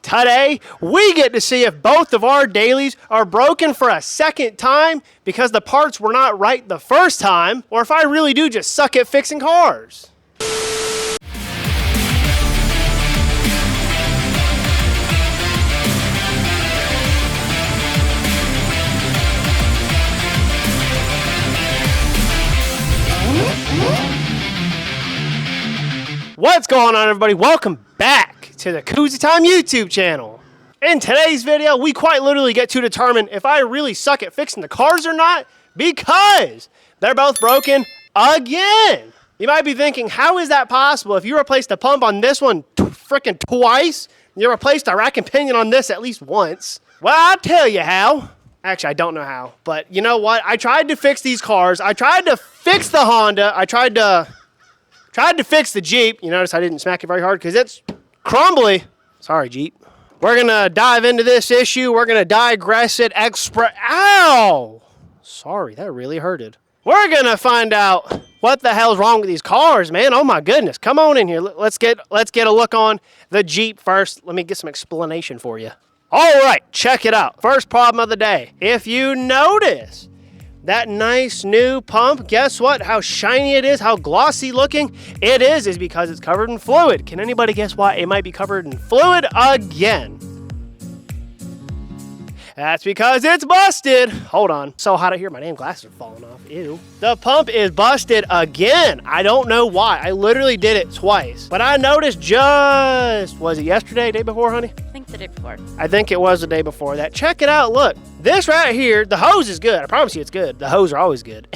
Today, we get to see if both of our dailies are broken for a second time because the parts were not right the first time, or if I really do just suck at fixing cars. What's going on, everybody? Welcome back to the Koozie Time YouTube channel. In today's video, we quite literally get to determine if I really suck at fixing the cars or not, because they're both broken again. You might be thinking, how is that possible? If you replaced the pump on this one freaking twice, you replaced a rack and pinion on this at least once. Well, I'll tell you how. Actually, I don't know how, but you know what? I tried to fix these cars. I tried to fix the Honda. I tried to fix the Jeep. You notice I didn't smack it very hard because it's crumbly. Sorry, Jeep. We're going to dive into this issue. We're going to digress it Ow! Sorry, that really hurted. We're going to find out what the hell's wrong with these cars, man. Oh my goodness. Come on in here. Let's get a look on the Jeep first. Let me get some explanation for you. All right, check it out. First problem of the day. If you notice that nice new pump, guess what? How shiny it is, how glossy looking it is because it's covered in fluid. Can anybody guess why it might be covered in fluid again? That's because it's busted. Hold on. So hot out here, my damn glasses are falling off. Ew. The pump is busted again. I don't know why. I literally did it twice. But I noticed was it yesterday, day before, honey? I think the day before. I think it was the day before that. Check it out. Look. This right here, the hose is good. I promise you it's good. The hose are always good.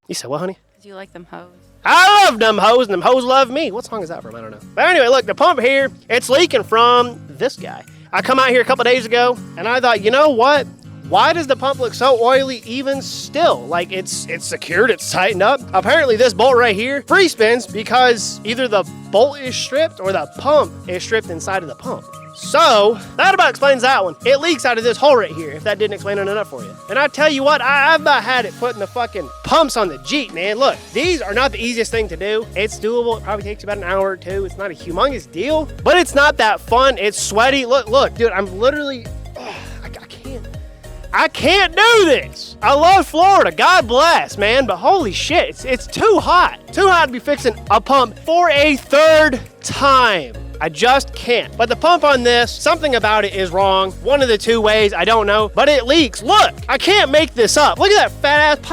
You said what, honey? Because you like them hoes. I love them hoes, and them hoes love me. What song is that from? I don't know. But anyway, look, the pump here, it's leaking from this guy. I come out here a couple days ago, and I thought, you know what? Why does the pump look so oily even still? Like, it's secured, it's tightened up. Apparently, this bolt right here free spins because either the bolt is stripped or the pump is stripped inside of the pump. So, that about explains that one. It leaks out of this hole right here, if that didn't explain it enough for you. And I tell you what, I've about had it putting the fucking pumps on the Jeep, man. Look, these are not the easiest thing to do. It's doable. It probably takes about an hour or two. It's not a humongous deal, but it's not that fun. It's sweaty. Look, dude, I'm literally, I can't do this. I love Florida, God bless, man, but holy shit, it's too hot. Too hot to be fixing a pump for a third time. I just can't. But the pump on this, something about it is wrong. One of the two ways, I don't know, but it leaks. Look, I can't make this up. Look at that fat ass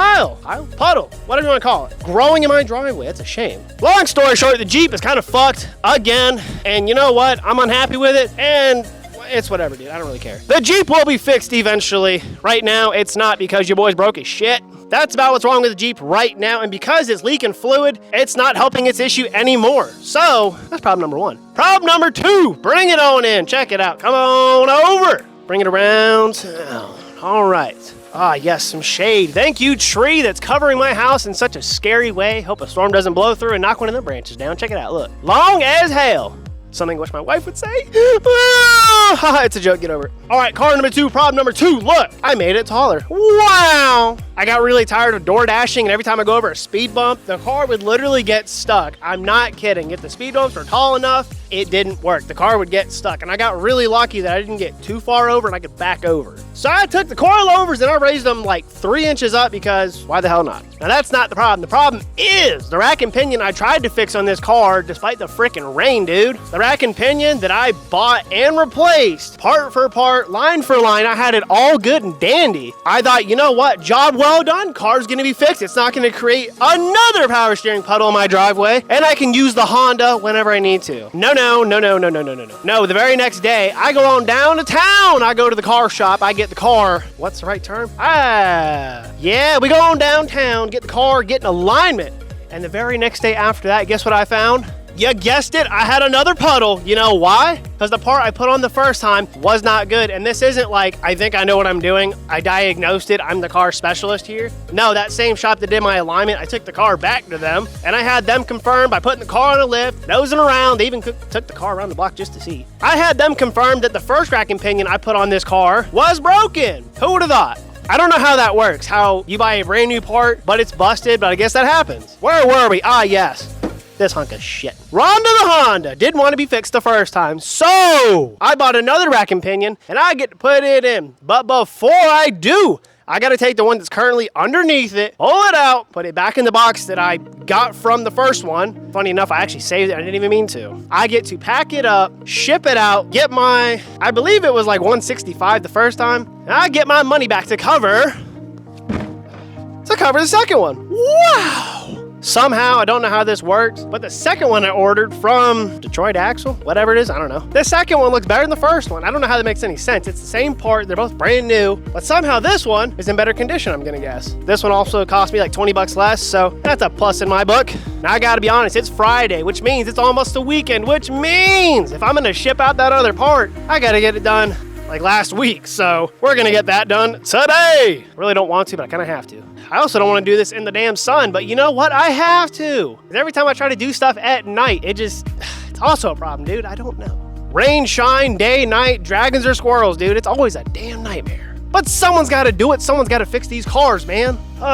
puddle, whatever you want to call it, growing in my driveway. That's a shame. Long story short, the Jeep is kind of fucked again, and you know what? I'm unhappy with it, and it's whatever, dude. I don't really care. The Jeep will be fixed eventually. Right now, it's not because your boy's broke as shit. That's about what's wrong with the Jeep right now, and because it's leaking fluid, it's not helping its issue anymore. So, that's problem number one. Problem number two, bring it on in. Check it out. Come on over. Bring it around town. All right. Ah, yes, some shade. Thank you, tree that's covering my house in such a scary way. Hope a storm doesn't blow through and knock one of the branches down. Check it out. Look. Long as hell. Something which my wife would say. It's a joke, get over it. All right, car number two, problem number two. Look, I made it taller. Wow. I got really tired of door dashing, and every time I go over a speed bump, the car would literally get stuck. I'm not kidding. If the speed bumps were tall enough, it didn't work. The car would get stuck, and I got really lucky that I didn't get too far over and I could back over. So I took the coilovers and I raised them like 3 inches up because why the hell not? Now that's not the problem. The problem is the rack and pinion I tried to fix on this car despite the freaking rain, dude. The rack and pinion that I bought and replaced part for part, line for line. I had it all good and dandy. I thought, you know what? Job well done. Car's gonna be fixed. It's not gonna create another power steering puddle in my driveway, and I can use the Honda whenever I need to. No. No, the very next day, I go on down to town. I go to the car shop. I get the car. What's the right term? Yeah, we go on downtown, get the car, get an alignment. And the very next day after that, guess what I found? You guessed it, I had another puddle. You know why? Because the part I put on the first time was not good. And this isn't like, I think I know what I'm doing. I diagnosed it. I'm the car specialist here. No, that same shop that did my alignment, I took the car back to them and I had them confirm by putting the car on a lift, nosing around. They even took the car around the block just to see. I had them confirm that the first rack and pinion I put on this car was broken. Who would have thought? I don't know how that works, how you buy a brand new part, but it's busted, but I guess that happens. Where were we? Ah, yes. this hunk of shit. Run to the Honda. Didn't want to be fixed the first time, so I bought another rack and pinion, and I get to put it in. But before I do, I gotta take the one that's currently underneath it, pull it out, put it back in the box that I got from the first one. Funny enough, I actually saved it. I didn't even mean to. I get to pack it up, ship it out, get my, I believe it was like $165 the first time, and I get my money back to cover the second one. Wow! Somehow, I don't know how this works, but the second one I ordered from Detroit Axle, whatever it is, I don't know. The second one looks better than the first one. I don't know how that makes any sense. It's the same part, they're both brand new, but somehow this one is in better condition, I'm gonna guess. This one also cost me like 20 bucks less, so that's a plus in my book. Now I gotta be honest, it's Friday, which means it's almost the weekend, which means if I'm gonna ship out that other part, I gotta get it done like last week, so we're gonna get that done today. Really don't want to, but I kinda have to. I also don't want to do this in the damn sun, but you know what? I have to. 'Cause every time I try to do stuff at night, it's also a problem, dude. I don't know. Rain, shine, day, night, dragons or squirrels, dude. It's always a damn nightmare. But someone's got to do it. Someone's got to fix these cars, man. All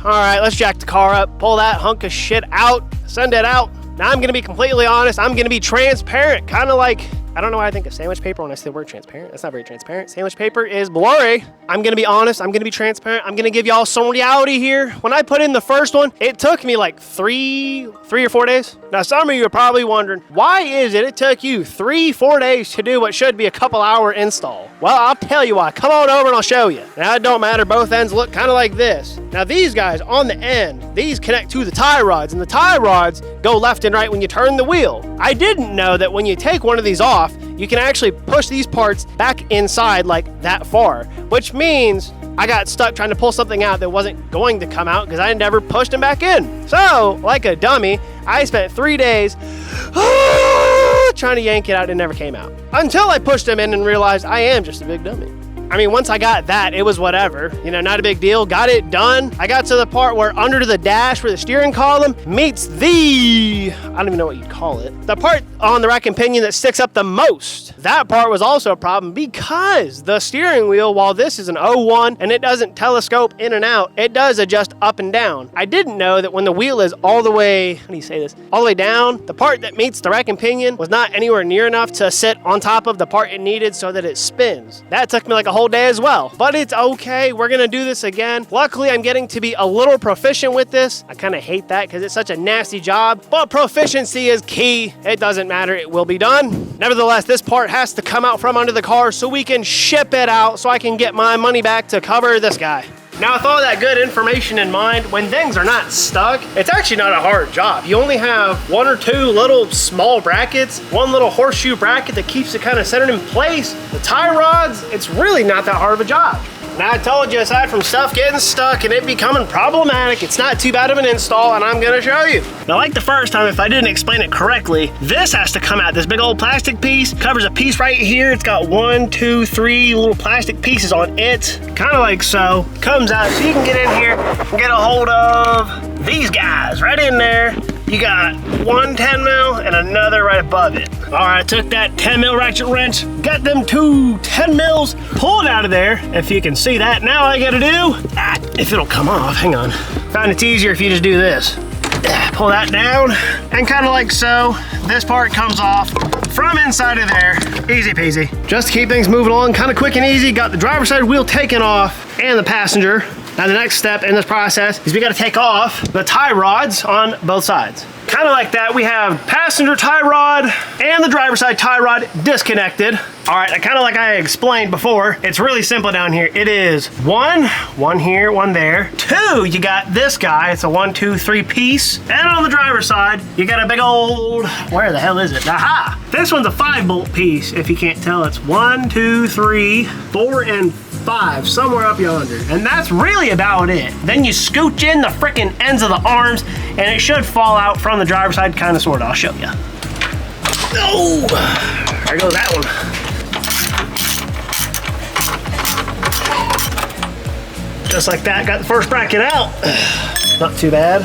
right, let's jack the car up, pull that hunk of shit out, send it out. Now I'm gonna be completely honest. I'm gonna be transparent, kind of like, I don't know why I think of sandwich paper when I say the word transparent. That's not very transparent. Sandwich paper is blurry. I'm gonna be honest, I'm gonna be transparent. I'm gonna give y'all some reality here. When I put in the first one, it took me like three or 4 days. Now some of you are probably wondering, why is it took you 3-4 days to do what should be a couple hour install? Well, I'll tell you why. Come on over and I'll show you. Now it don't matter, both ends look kind of like this. Now these guys on the end, these connect to the tie rods, and the tie rods go left and right when you turn the wheel. I didn't know that when you take one of these off, you can actually push these parts back inside like that far, which means I got stuck trying to pull something out that wasn't going to come out because I never pushed them back in. So, like a dummy, I spent 3 days trying to yank it out and it never came out. Until I pushed them in and realized I am just a big dummy. I mean, once I got that, it was whatever. You know, not a big deal. Got it done. I got to the part where under the dash where the steering column meets the, I don't even know what you'd call it. The part on the rack and pinion that sticks up the most. That part was also a problem because the steering wheel, while this is an 01 and it doesn't telescope in and out, it does adjust up and down. I didn't know that when the wheel is all the way, how do you say this? All the way down, the part that meets the rack and pinion was not anywhere near enough to sit on top of the part it needed so that it spins. That took me like a whole day as well, but it's okay. We're gonna do this again. Luckily, I'm getting to be a little proficient with this. I kind of hate that because it's such a nasty job, but proficiency is key. It doesn't matter, it will be done. Nevertheless, this part has to come out from under the car so we can ship it out so I can get my money back to cover this guy. Now, with all that good information in mind, when things are not stuck, it's actually not a hard job. You only have 1 or 2 little small brackets, 1 little horseshoe bracket that keeps it kind of centered in place. The tie rods, it's really not that hard of a job. Now, I told you, aside from stuff getting stuck and it becoming problematic, it's not too bad of an install, and I'm gonna show you. Now, like the first time, if I didn't explain it correctly, this has to come out. This big old plastic piece covers a piece right here. It's got 1, 2, 3 little plastic pieces on it, kind of like so. Comes out so you can get in here and get a hold of these guys right in there. You got 1 10 mil and another right above it. All right, I took that 10 mil ratchet wrench, got them 2 10 mils pulled out of there. If you can see that, now all I gotta do, if it'll come off, hang on. Found it's easier if you just do this. Pull that down, and kind of like so, this part comes off from inside of there, easy peasy. Just to keep things moving along, kind of quick and easy, got the driver's side wheel taken off and the passenger. Now the next step in this process is we gotta take off the tie rods on both sides. Kind of like that, we have passenger tie rod and the driver's side tie rod disconnected. All right, kind of like I explained before, it's really simple down here. It is 1 here, 1 there. 2, you got this guy, it's a 1, 2, 3 piece. And on the driver's side, you got a big old, where the hell is it? Aha! This one's a 5-bolt piece, if you can't tell. It's 1, 2, 3, 4, and 5, somewhere up yonder. And that's really about it. Then you scooch in the frickin' ends of the arms, and it should fall out from the driver's side, kind of, sort of. I'll show you. Oh, there goes that one. Just like that, got the first bracket out. Not too bad.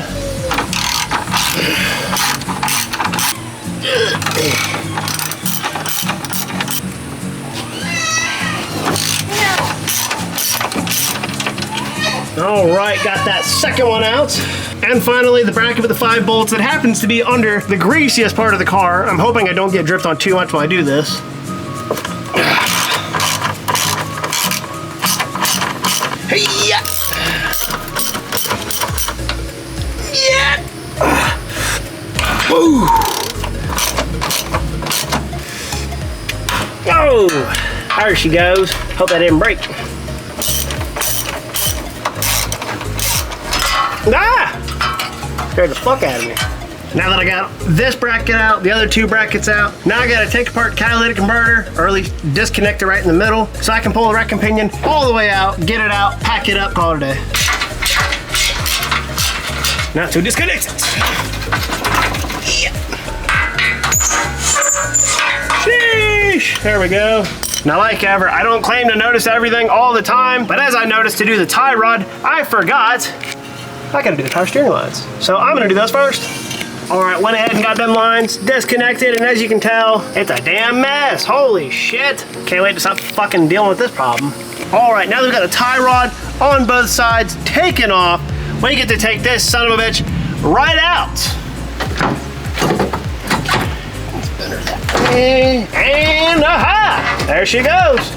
All right, got that second one out. And finally, the bracket with the 5 bolts that happens to be under the greasiest part of the car. I'm hoping I don't get dripped on too much while I do this. Hey, yeah. Yeah. Woo. Oh, there she goes. Hope that didn't break. Ah! Scared the fuck out of me. Now that I got this bracket out, the other 2 brackets out, now I gotta take apart the catalytic converter, or at least disconnect it right in the middle, so I can pull the rack and pinion all the way out, get it out, pack it up, call it a day. Now to disconnect it. Yeah. Sheesh. There we go. Now, like ever, I don't claim to notice everything all the time, but as I noticed to do the tie rod, I forgot I gotta do the power steering lines. So I'm gonna do those first. All right, went ahead and got them lines disconnected, and as you can tell, it's a damn mess. Holy shit. Can't wait to stop fucking dealing with this problem. All right, now that we've got the tie rod on both sides taken off, we get to take this son of a bitch right out. Let's that way. And aha! There she goes.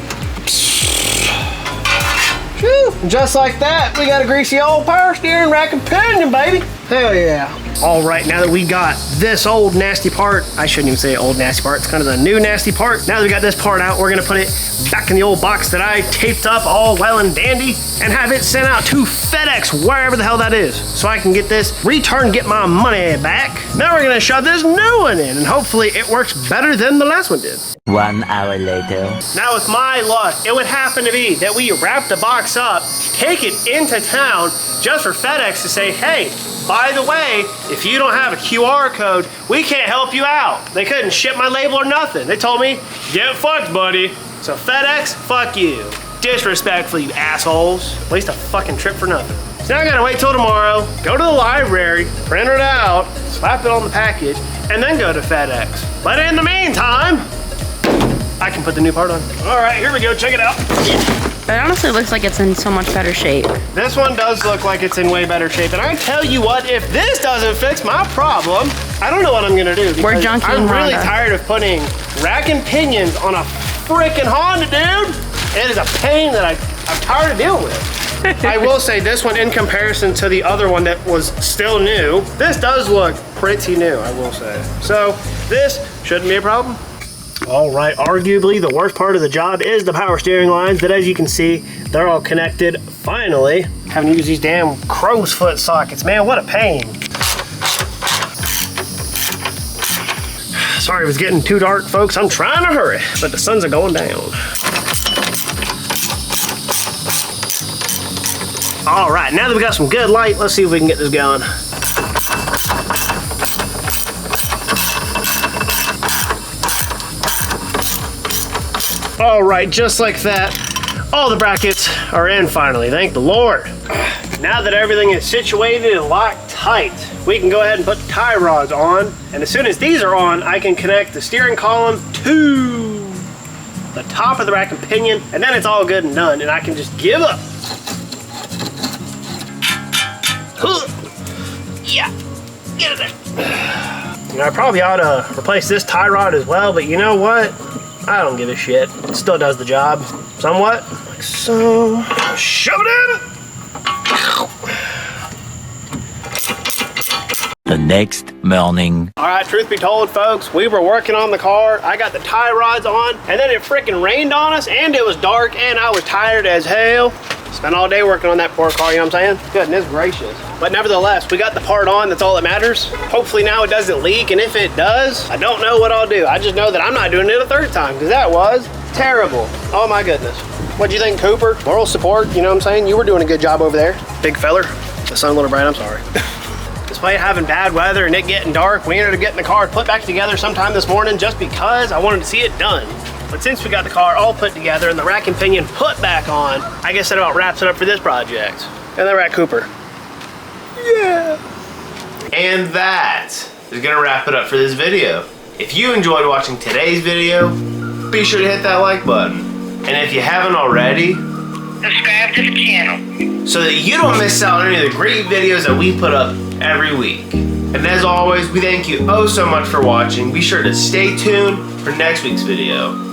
Whew. Just like that, we got a greasy old power steering rack and pinion, baby. Hell yeah. All right, now that we got this old nasty part, I shouldn't even say old nasty part, it's kind of the new nasty part. Now that we got this part out, we're gonna put it back in the old box that I taped up all well and dandy and have it sent out to FedEx, wherever the hell that is, so I can get this returned, get my money back. Now we're gonna shove this new one in, and hopefully it works better than the last one did. 1 hour later. Now with my luck, it would happen to be that we wrap the box up, take it into town just for FedEx to say, hey, by the way, if you don't have a QR code, we can't help you out. They couldn't ship my label or nothing. They told me, get fucked, buddy. So FedEx, fuck you. Disrespectful, you assholes. Waste a fucking trip for nothing. So now I gotta wait till tomorrow, go to the library, print it out, slap it on the package, and then go to FedEx. But in the meantime, I can put the new part on. All right, here we go, check it out. It honestly looks like it's in so much better shape. This one does look like it's in way better shape, and I tell you what, if this doesn't fix my problem, I don't know what I'm gonna do. We're junking I'm really Honda. tired of putting rack and pinions on a freaking Honda, dude. It is a pain that I'm tired of dealing with. I will say this one, in comparison to the other one that was still new, this does look pretty new, I will say. So this shouldn't be a problem. All right, arguably the worst part of the job is the power steering lines, but as you can see, they're all connected, finally. Having to use these damn crow's foot sockets, man, what a pain. Sorry, it was getting too dark, folks. I'm trying to hurry, but the suns are going down. All right, now that we got some good light, let's see if we can get this going. All right, just like that, all the brackets are in finally, thank the Lord. Now that everything is situated and locked tight, we can go ahead and put the tie rods on. And as soon as these are on, I can connect the steering column to the top of the rack and pinion, and then it's all good and done, and I can just give up. Yeah, get it there. You know, I probably ought to replace this tie rod as well, but you know what? I don't give a shit. It still does the job somewhat. Like so. Shove it in. The next morning. All right, truth be told, folks, we were working on the car. I got the tie rods on, and then it freaking rained on us, and it was dark, and I was tired as hell. Spent all day working on that poor car, you know what I'm saying? Goodness gracious. But nevertheless, we got the part on, that's all that matters. Hopefully now it doesn't leak, and if it does, I don't know what I'll do. I just know that I'm not doing it a third time, because that was terrible. Oh my goodness. What'd you think, Cooper? Moral support, you know what I'm saying? You were doing a good job over there. Big feller. The sun a little bright, I'm sorry. Despite having bad weather and it getting dark, we ended up getting the car put back together sometime this morning just because I wanted to see it done. But since we got the car all put together and the rack and pinion put back on, I guess that about wraps it up for this project. And then we're at Cooper. Yeah. And that is gonna wrap it up for this video. If you enjoyed watching today's video, be sure to hit that like button. And if you haven't already, subscribe to the channel so that you don't miss out on any of the great videos that we put up every week. And as always, we thank you oh so much for watching. Be sure to stay tuned for next week's video.